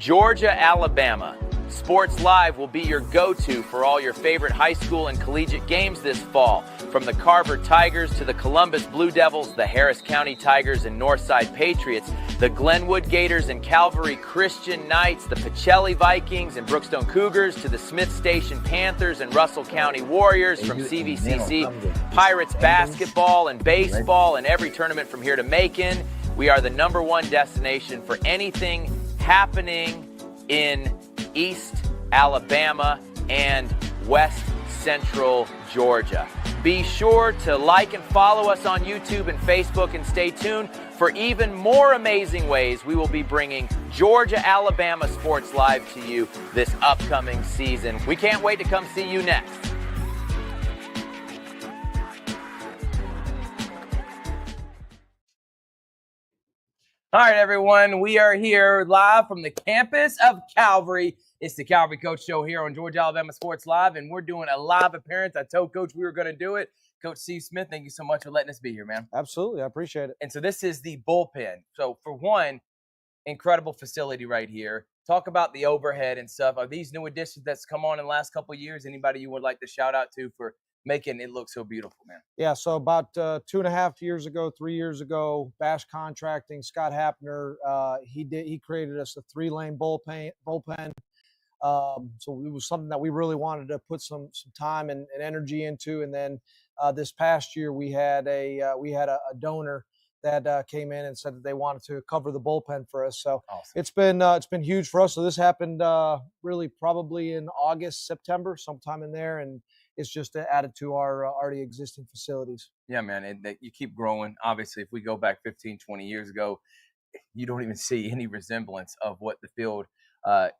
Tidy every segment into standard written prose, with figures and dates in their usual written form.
Georgia, Alabama. Sports Live will be your go-to for all your favorite high school and collegiate games this fall. From the Carver Tigers to the Columbus Blue Devils, the Harris County Tigers and Northside Patriots, the Glenwood Gators and Calvary Christian Knights, the Pacelli Vikings and Brookstone Cougars, to the Smith Station Panthers and Russell County Warriors, from CVCC Pirates basketball and baseball and every tournament from here to Macon. We are the #1 destination for anything happening in East Alabama and West Central Georgia. Be sure to like and follow us on YouTube and Facebook, and stay tuned for even more amazing ways we will be bringing Georgia, Alabama Sports Live to you this upcoming season. We can't wait to come see you next. All right, everyone, we are here live from the campus of Calvary. It's the Calvary Coach Show here on Georgia, Alabama Sports Live, and we're doing a live appearance. I told Coach we were going to do it. Coach Steve Smith, thank you so much for letting us be here, man. Absolutely, I appreciate it. And so this is the bullpen. So for one, incredible facility right here. Talk about the overhead and stuff. Are these new additions that's come on in the last couple of years? Anybody you would like to shout out to for making it look so beautiful, man? Yeah, so about 2.5 years ago, 3 years ago, Bash Contracting, Scott Hapner, he created us a 3-lane bullpen. So it was something that we really wanted to put some time and energy into. And then this past year, we had a donor that came in and said that they wanted to cover the bullpen for us. So awesome. It's been huge for us. So this happened really probably in August, September, sometime in there, and it's just added to our already existing facilities. Yeah, man, you keep growing. Obviously, if we go back 15, 20 years ago, you don't even see any resemblance of what the field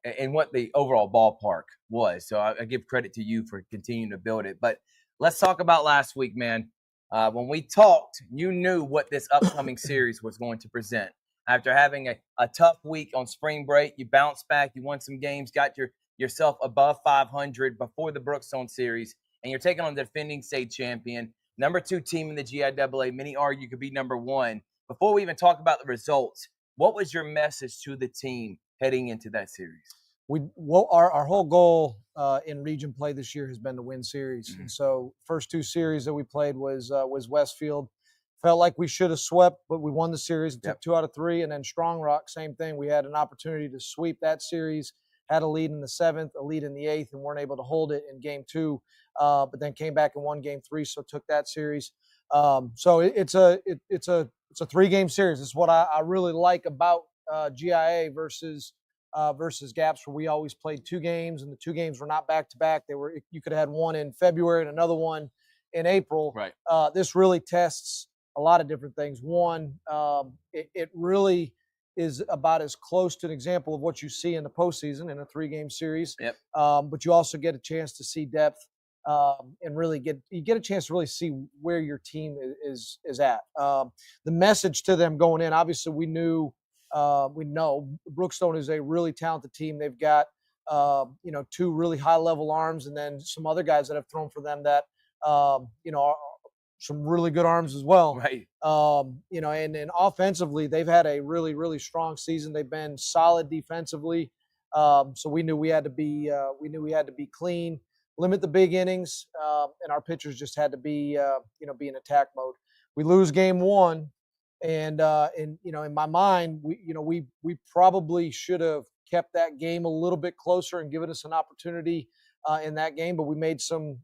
and what the overall ballpark was. So I give credit to you for continuing to build it. But let's talk about last week, man. When we talked, you knew what this upcoming series was going to present. After having a tough week on spring break, you bounced back, you won some games, got yourself above 500 before the Brookstone series, and you're taking on the defending state champion, #2 team in the GIAA. Many argue could be #1. Before we even talk about the results, what was your message to the team heading into that series? Our whole goal in region play this year has been to win series. Mm-hmm. And so first 2 series that we played was Westfield. Felt like we should have swept, but we won the series and took 2 out of 3. And then Strong Rock, same thing. We had an opportunity to sweep that series, had a lead in the 7th, a lead in the 8th, and weren't able to hold it in game 2. But then came back and won game 3, so took that series. So it's a 3-game series. It's what I really like about GIA versus GAPS, where we always played 2 games, and the 2 games were not back to back. You could have had one in February and another one in April. Right. This really tests a lot of different things. One, it really is about as close to an example of what you see in the postseason in a 3-game series. Yep. But you also get a chance to see depth and really get a chance to really see where your team is at. The message to them going in, obviously we know Brookstone is a really talented team. They've got 2 really high level arms, and then some other guys that have thrown for them that are some really good arms as well. Right. And then offensively, they've had a really, really strong season. They've been solid defensively. So we knew we had to be clean, limit the big innings, and our pitchers just had to be in attack mode. We lose game 1, and in my mind, we probably should have kept that game a little bit closer and given us an opportunity in that game, but we made some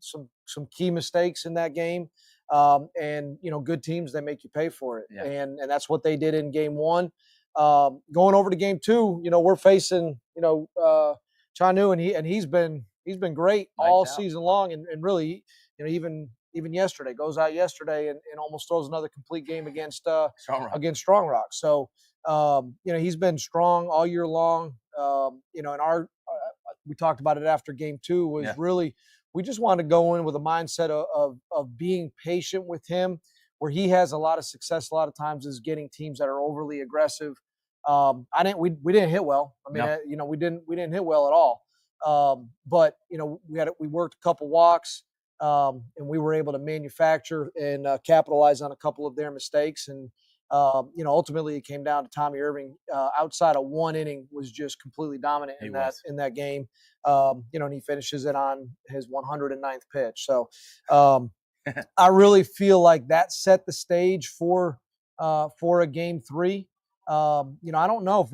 key mistakes in that game. And good teams, they make you pay for it. Yeah. And that's what they did in game 1. Going over to game 2, we're facing, Chanu, and he's been great all season long. And really, even yesterday, goes out yesterday and almost throws another complete game against Strong Rock. So, he's been strong all year long. And we talked about it after game 2 was really, we just want to go in with a mindset of being patient with him, where he has a lot of success a lot of times is getting teams that are overly aggressive. We didn't hit well. I mean, we didn't hit well at all. But we worked a couple walks, and we were able to manufacture and capitalize on a couple of their mistakes. And Ultimately it came down to Tommy Irving, outside of one inning, was just completely dominant in that game. And he finishes it on his 109th pitch. So I really feel like that set the stage for a game 3. I don't know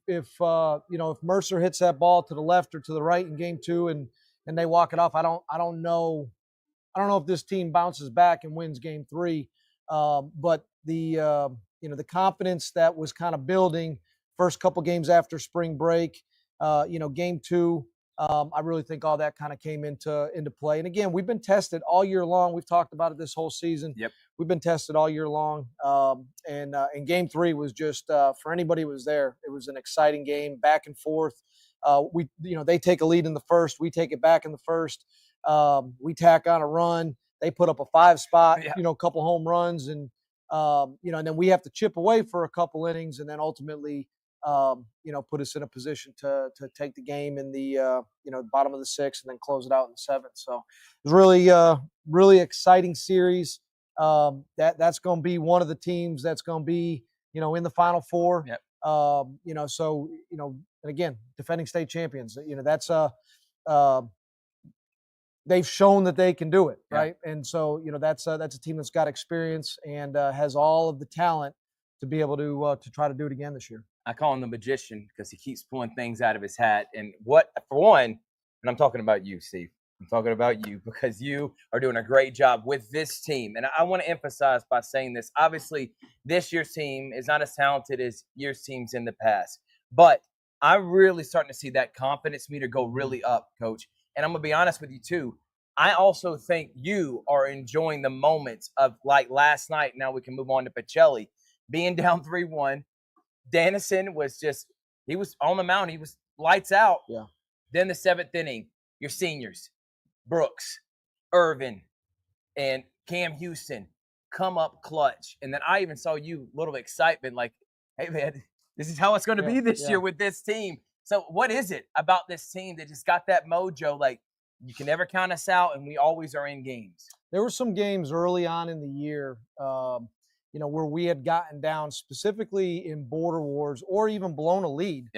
if Mercer hits that ball to the left or to the right in game 2 and they walk it off. I don't know if this team bounces back and wins game 3. But the confidence that was kind of building first couple games after spring break, game 2, I really think all that kind of came into play. And again, we've been tested all year long. We've talked about it this whole season. Yep. We've been tested all year long. And game 3 was just, for anybody who was there, it was an exciting game, back and forth. They take a lead in the first. We take it back in the first. We tack on a run. They put up a 5-spot, a couple home runs, and and then we have to chip away for a couple innings, and then ultimately, put us in a position to take the game in the bottom of the 6th and then close it out in the 7th. So it was really exciting series. That's going to be one of the teams that's going to be in the Final Four. Yep. And again, defending state champions. That's they've shown that they can do it, right? Yeah. And so, that's a team that's got experience and has all of the talent to be able to try to do it again this year. I call him the magician because he keeps pulling things out of his hat. And for one, and I'm talking about you, Steve. I'm talking about you because you are doing a great job with this team. And I want to emphasize by saying this. Obviously, this year's team is not as talented as year's teams in the past. But I'm really starting to see that confidence meter go really up, Coach. And I'm going to be honest with you, too. I also think you are enjoying the moments of, like, last night. Now we can move on to Pacelli. Being down 3-1. Dennison he was on the mound. He was lights out. Yeah. Then the 7th inning, your seniors, Brooks, Irvin, and Cam Houston come up clutch. And then I even saw you, a little excitement, like, hey, man, this is how it's going to be this year with this team. So what is it about this team that just got that mojo? Like, you can never count us out, and we always are in games. There were some games early on in the year, where we had gotten down specifically in border wars or even blown a lead,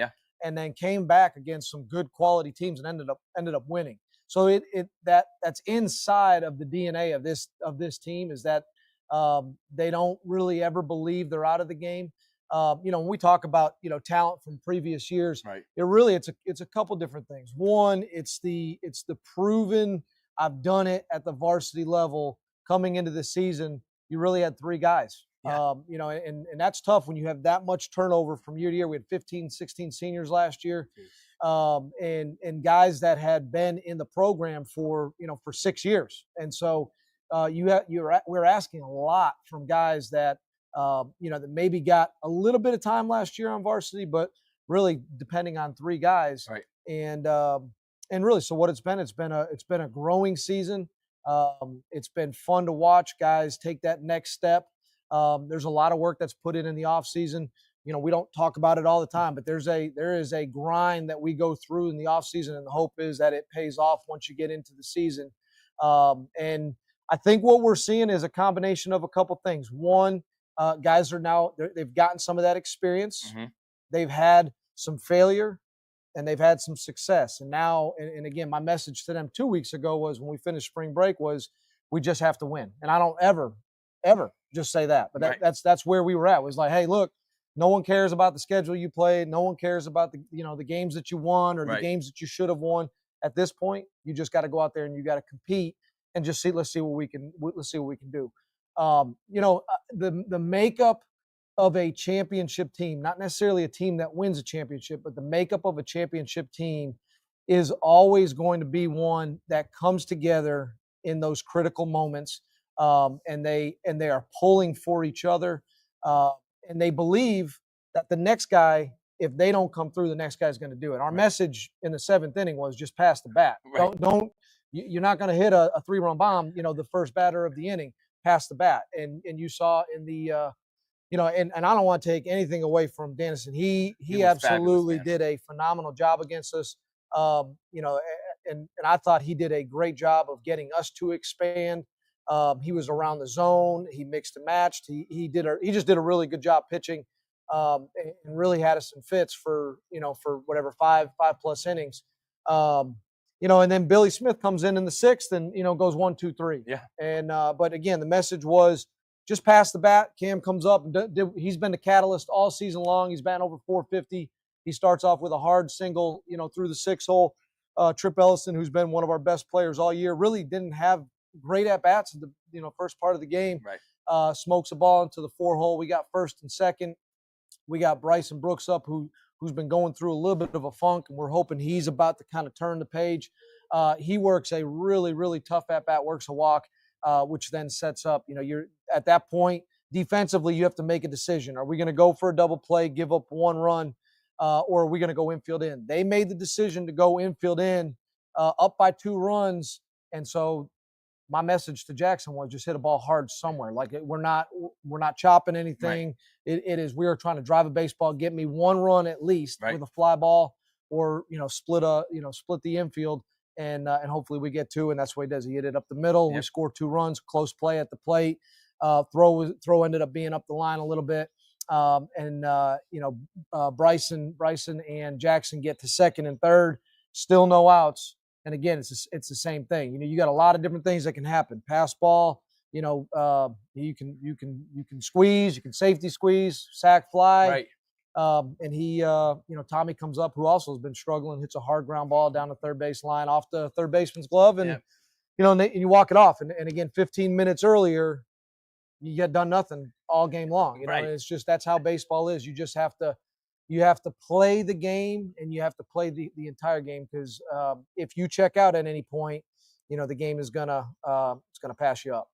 and then came back against some good quality teams and ended up winning. So that's inside of the DNA of this team, is that they don't really ever believe they're out of the game. When we talk about talent from previous years, right, it's a couple different things. One, it's the proven, I've done it at the varsity level coming into the season. You really had 3 guys. And that's tough when you have that much turnover from year to year. We had 15, 16 seniors last year, and guys that had been in the program for 6 years. And so we're asking a lot from guys that that maybe got a little bit of time last year on varsity, but really depending on 3 guys. Right. And really, so what it's been a growing season. It's been fun to watch guys take that next step. There's a lot of work that's put in the off season. We don't talk about it all the time, but there is a grind that we go through in the off season, and the hope is that it pays off once you get into the season. And I think what we're seeing is a combination of a couple things. One, guys they've gotten some of that experience. Mm-hmm. They've had some failure and they've had some success. And now, and again, my message to them 2 weeks ago was, when we finished spring break, was we just have to win. And I don't ever just say that, but that's where we were at. It was like, hey, look, no one cares about the schedule you played. No one cares about the games that you won or the games that you should have won. At this point, you just got to go out there and you got to compete and just let's see what we can do. The makeup of a championship team, not necessarily a team that wins a championship, but the makeup of a championship team is always going to be one that comes together in those critical moments. And they are pulling for each other. And they believe that the next guy, if they don't come through, the next guy's going to do it. Our message in the 7th inning was just pass the bat. Right. You're not going to hit a 3-run bomb, the first batter of the inning, pass the bat. And you saw in the, and I don't want to take anything away from Dennison. He absolutely did a phenomenal job against us. And I thought he did a great job of getting us to expand. He was around the zone. He mixed and matched. He just did a really good job pitching, and really had us in fits for whatever five plus innings. And then Billy Smith comes in the sixth and goes 1, 2, 3. Yeah. And but again, the message was just pass the bat. Cam comes up. He's been the catalyst all season long. He's batting over 450. He starts off with a hard single, through the 6-hole. Trip Ellison, who's been one of our best players all year, really didn't have great at bats in the first part of the game. Right. Smokes a ball into the 4-hole. We got first and second. We got Bryson Brooks up, who's been going through a little bit of a funk, and we're hoping he's about to kind of turn the page. He works a really, really tough at-bat, works a walk, which then sets up, you're at that point, defensively, you have to make a decision. Are we going to go for a double play, give up 1 run, or are we going to go infield in? They made the decision to go infield in, up by 2 runs, and so my message to Jackson was just hit a ball hard somewhere. Like we're not chopping anything. Right. It is, we are trying to drive a baseball, get me 1 run at least with a fly ball, or split the infield, and hopefully we get 2. And that's what he does. He hit it up the middle. Yep. We score 2 runs, close play at the plate. Throw ended up being up the line a little bit. Bryson and Jackson get to second and third, still no outs. And again, it's the same thing. You got a lot of different things that can happen. Pass ball, you can squeeze, you can safety squeeze, sack fly. Right. And he, Tommy comes up, who also has been struggling, hits a hard ground ball down the third base line off the third baseman's glove, and and you walk it off. And again, 15 minutes earlier, you get done nothing all game long. Right. And it's just, that's how baseball is. You just have to play the game, and you have to play the entire game, because if you check out at any point, the game is gonna pass you up.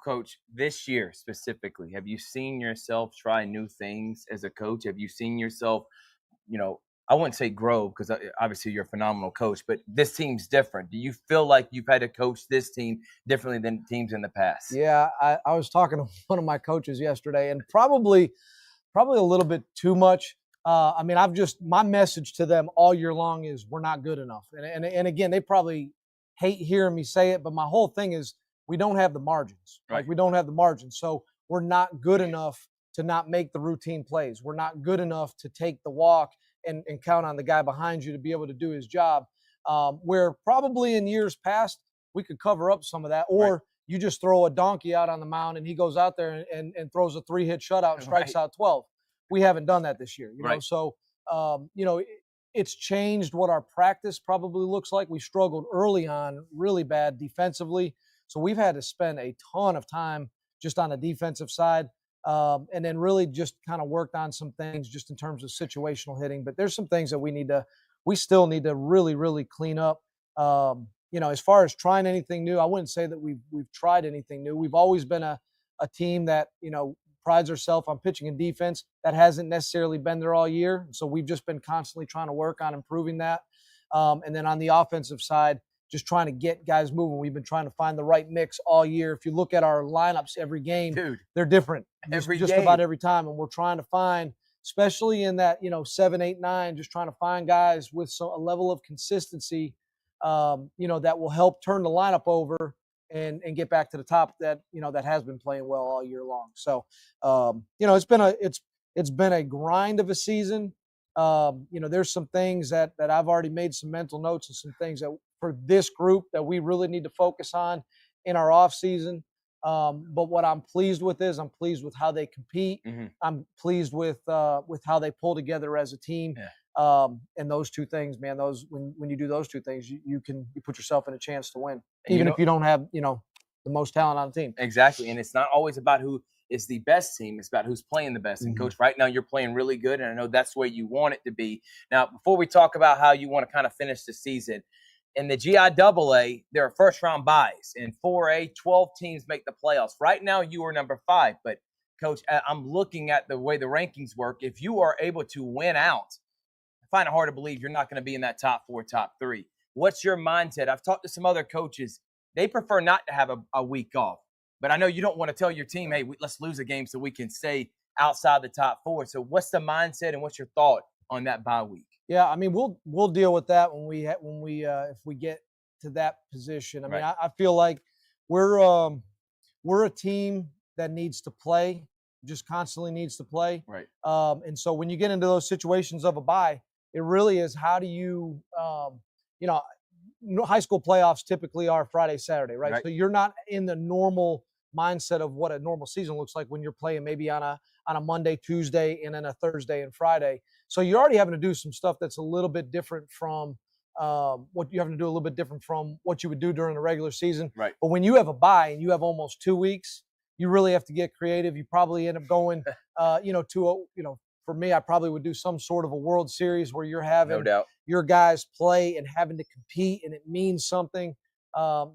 Coach, this year specifically, have you seen yourself try new things as a coach? Have you seen yourself, I wouldn't say grow, because obviously you're a phenomenal coach, but this team's different. Do you feel like you've had to coach this team differently than teams in the past? Yeah, I was talking to one of my coaches yesterday, and probably a little bit too much. My message to them all year long is we're not good enough. And again, they probably hate hearing me say it, but my whole thing is we don't have the margins. Right. Like we don't have the margins. So we're not good enough to not make the routine plays. We're not good enough to take the walk and count on the guy behind you to be able to do his job. Where probably in years past, we could cover up some of that. Or you just throw a donkey out on the mound and he goes out there and throws a 3-hit shutout and strikes out 12. We haven't done that this year, So, it's changed what our practice probably looks like. We struggled early on really bad defensively. So we've had to spend a ton of time just on the defensive side. And then really just kind of worked on some things just in terms of situational hitting. But there's some things that we still need to really, really clean up. As far as trying anything new, I wouldn't say that we've tried anything new. We've always been a team that, prides ourselves on pitching and defense. That hasn't necessarily been there all year. So we've just been constantly trying to work on improving that. And then on the offensive side, just trying to get guys moving. We've been trying to find the right mix all year. If you look at our lineups every game, dude, they're different. Just game. About every time. And we're trying to find, especially in that, 7, 8, 9, just trying to find guys with a level of consistency, that will help turn the lineup over and get back to the top that has been playing well all year long. So, it's been a grind of a season. There's some things that I've already made some mental notes, and some things that for this group that we really need to focus on in our off season. But what I'm pleased with is I'm pleased with how they compete. Mm-hmm. I'm pleased with how they pull together as a team. Yeah. And those two things, man, when you do those two things, you put yourself in a chance to win, and even if you don't have, the most talent on the team. Exactly. And it's not always about who is the best team. It's about who's playing the best. Mm-hmm. And Coach, right now you're playing really good. And I know that's where you want it to be. Now, before we talk about how you want to kind of finish the season, in the GIAA, there are first round buys. In 4A, 12 teams make the playoffs. Right now you are number 5, but Coach, I'm looking at the way the rankings work. If you are able to win out, I find it hard to believe you're not going to be in that top 4, top 3. What's your mindset? I've talked to some other coaches. They prefer not to have a week off. But I know you don't want to tell your team, hey, let's lose a game so we can stay outside the top 4. So what's the mindset and what's your thought on that bye week? Yeah, I mean, we'll deal with that when we if we get to that position. I mean, I feel like we're we're a team that needs to play, just constantly needs to play. Right. And so when you get into those situations of a bye, it really is how do you, you know, high school playoffs typically are Friday, Saturday, right? Right. So you're not in the normal mindset of what a normal season looks like when you're playing maybe on a Monday, Tuesday, and then a Thursday and Friday. So you're already having to do some stuff that's a little bit different from what you having to do a little bit different from what you would do during the regular season. Right. But when you have a bye and you have almost 2 weeks, you really have to get creative. You probably end up going, for me, I probably would do some sort of a World Series where you're having No doubt. your guys play and having to compete, and it means something.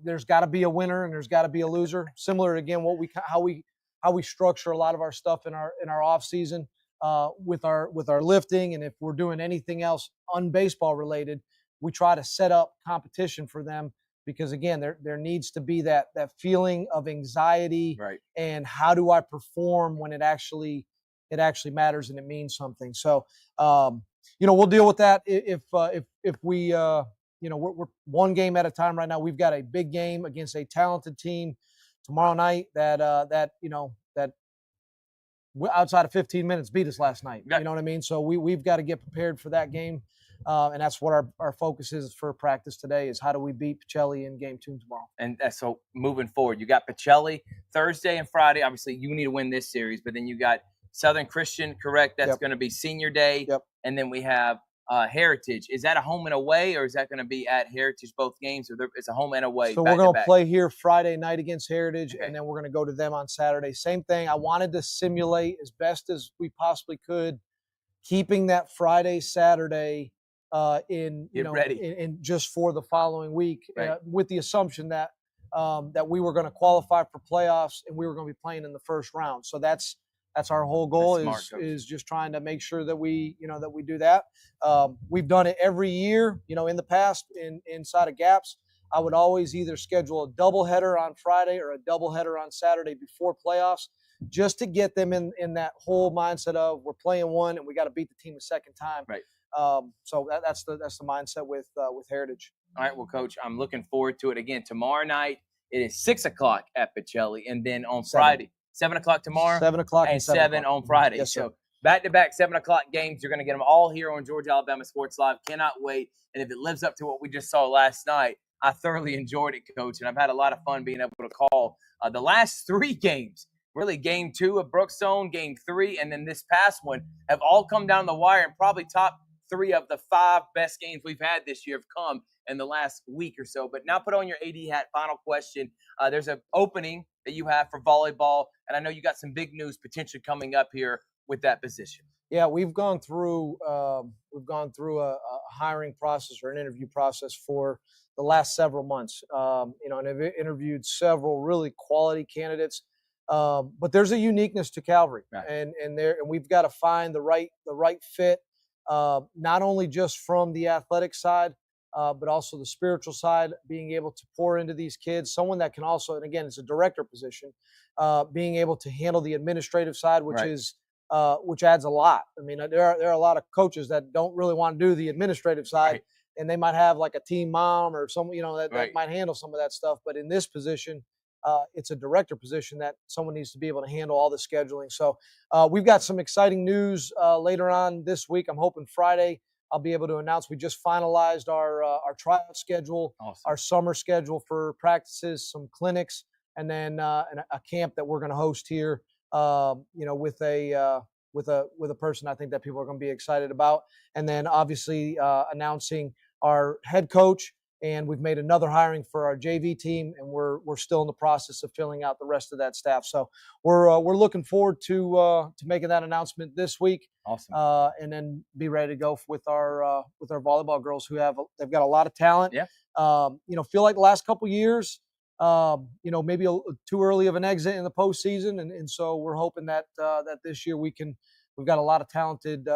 There's got to be a winner and there's got to be a loser. Similar again, how we structure a lot of our stuff in our off season with our lifting, and if we're doing anything else unbaseball related, we try to set up competition for them because again, there needs to be that feeling of anxiety Right. and how do I perform when it actually matters and it means something. So we'll deal with that if we we're one game at a time right now. We've got a big game against a talented team tomorrow night that outside of 15 minutes beat us last night. Yeah. You know what I mean? So we've got to get prepared for that game. And that's what our focus is for practice today is how do we beat Pacelli in game 2 tomorrow. And so moving forward, you got Pacelli Thursday and Friday. Obviously, you need to win this series, but then you got Southern Christian, correct? That's going to be senior day. Yep. And then we have Heritage. Is that a home and away, or is that going to be at Heritage both games, or it's a home and away? So we're going to play here Friday night against Heritage, and then we're going to go to them on Saturday. Same thing. I wanted to simulate as best as we possibly could, keeping that Friday, Saturday in just for the following week, right. With the assumption that we were going to qualify for playoffs and we were going to be playing in the first round. So that's our whole goal is just trying to make sure that we do that. We've done it every year, in the past inside of gaps. I would always either schedule a doubleheader on Friday or a doubleheader on Saturday before playoffs, just to get them in that whole mindset of we're playing one and we got to beat the team a second time. Right. So that's the mindset with Heritage. All right, well, Coach, I'm looking forward to it. Again, tomorrow night it is 6:00 at Pacelli, and then on Friday 7:00 tomorrow, 7:00 and 7 on Friday. Yes, sir. So back-to-back 7:00 games. You're going to get them all here on Georgia Alabama Sports Live. Cannot wait. And if it lives up to what we just saw last night, I thoroughly enjoyed it, Coach, and I've had a lot of fun being able to call the last 3 games. Really, game 2 of Brookstone, game 3, and then this past one have all come down the wire, and probably top 3 of the 5 best games we've had this year have come in the last week or so. But now put on your AD hat. Final question. There's an opening that you have for volleyball, and I know you got some big news potentially coming up here with that position. Yeah, we've gone through a hiring process or an interview process for the last several months. And I've interviewed several really quality candidates. But there's a uniqueness to Calvary, right. and we've got to find the right fit, not only just from the athletic side, but also the spiritual side, being able to pour into these kids. Someone that can also, and again, it's a director position, being able to handle the administrative side, which right. is which adds a lot. I mean, there are a lot of coaches that don't really want to do the administrative side, right. and they might have like a team mom or someone that right. might handle some of that stuff. But in this position, it's a director position that someone needs to be able to handle all the scheduling. So we've got some exciting news later on this week. I'm hoping Friday I'll be able to announce we just finalized our tryout schedule, awesome. Our summer schedule for practices, some clinics, and then a camp that we're going to host here. With a person I think that people are going to be excited about, and then obviously announcing our head coach. And we've made another hiring for our JV team, and we're still in the process of filling out the rest of that staff. So we're looking forward to making that announcement this week. Awesome. And then be ready to go with our volleyball girls they've got a lot of talent. Yeah. Feel like the last couple years, maybe too early of an exit in the postseason, and so we're hoping that this year we've got a lot of talented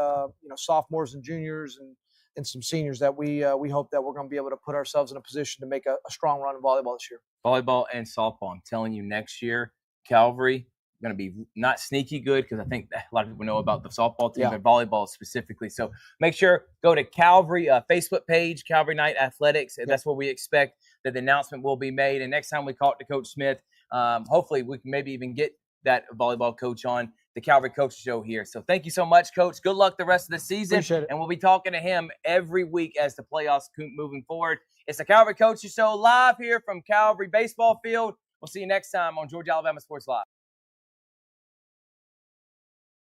sophomores and juniors and some seniors that we hope that we're going to be able to put ourselves in a position to make a strong run in volleyball this year. Volleyball and softball. I'm telling you, next year, Calvary going to be not sneaky good because I think a lot of people know about the softball team, but volleyball specifically. So make sure, go to Calvary Facebook page, Calvary Night Athletics. And that's where we expect that the announcement will be made. And next time we talk to Coach Smith, hopefully we can maybe even get that volleyball coach on the Calvary Coach Show here. So thank you so much, Coach. Good luck the rest of the season. Appreciate it. And we'll be talking to him every week as the playoffs moving forward. It's the Calvary Coach Show live here from Calvary Baseball Field. We'll see you next time on Georgia Alabama Sports Live.